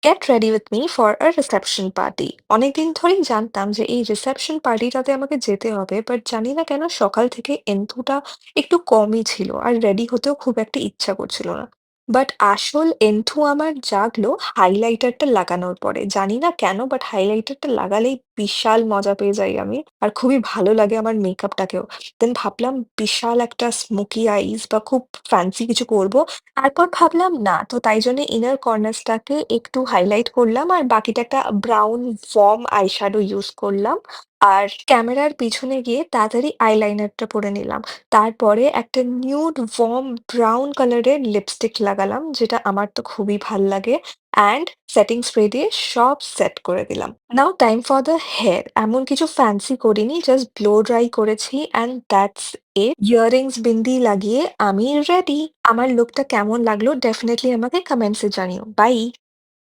Get ready with me for a reception party. অনেকদিন ধরেই জানতাম যে এই রিসেপশন পার্টিটাতে আমাকে যেতে হবে, বাট জানি না কেন সকাল থেকে এন্থুটা একটু কমই ছিল আর রেডি হতেও খুব একটা ইচ্ছা করছিল না। বাট আসল এন্থু আমার জাগলো হাইলাইটারটা লাগানোর পরে। জানি না কেন, বাট হাইলাইটারটা লাগালেই বিশাল মজা পেয়ে যাই আমি, আর খুবই ভালো লাগে আমার মেকআপটাকেও। দেন ভাবলাম বিশাল একটা স্মোকি আইজ বা খুব ফ্যান্সি কিছু করব। তারপর ভাবলাম না, তো তাই জন্য ইনার কর্নার্সটাকে একটু হাইলাইট করলাম আর বাকিটা একটা ব্রাউন ওয়ার্ম আইশ্যাডো ইউজ করলাম। আর ক্যামেরার পিছনে গিয়ে তাড়াতাড়ি আইলাইনারটা পরে নিলাম। তারপরে একটা নিউড ওয়ার্ম ব্রাউন কালারের লিপস্টিক লাগালাম, যেটা আমার তো খুবই ভাল লাগে। অ্যান্ড সেটিং স্প্রে দিয়ে সব সেট করে দিলাম। নাও টাইম ফর দ্য হেয়ার। এমন কিছু ফ্যান্সি করিনি, জাস্ট ব্লো ড্রাই করেছি and that's it. Earrings, bindi লাগিয়ে আমি রেডি। আমার লুকটা কেমন লাগলো ডেফিনেটলি আমাকে কমেন্টসে জানিও। বাই।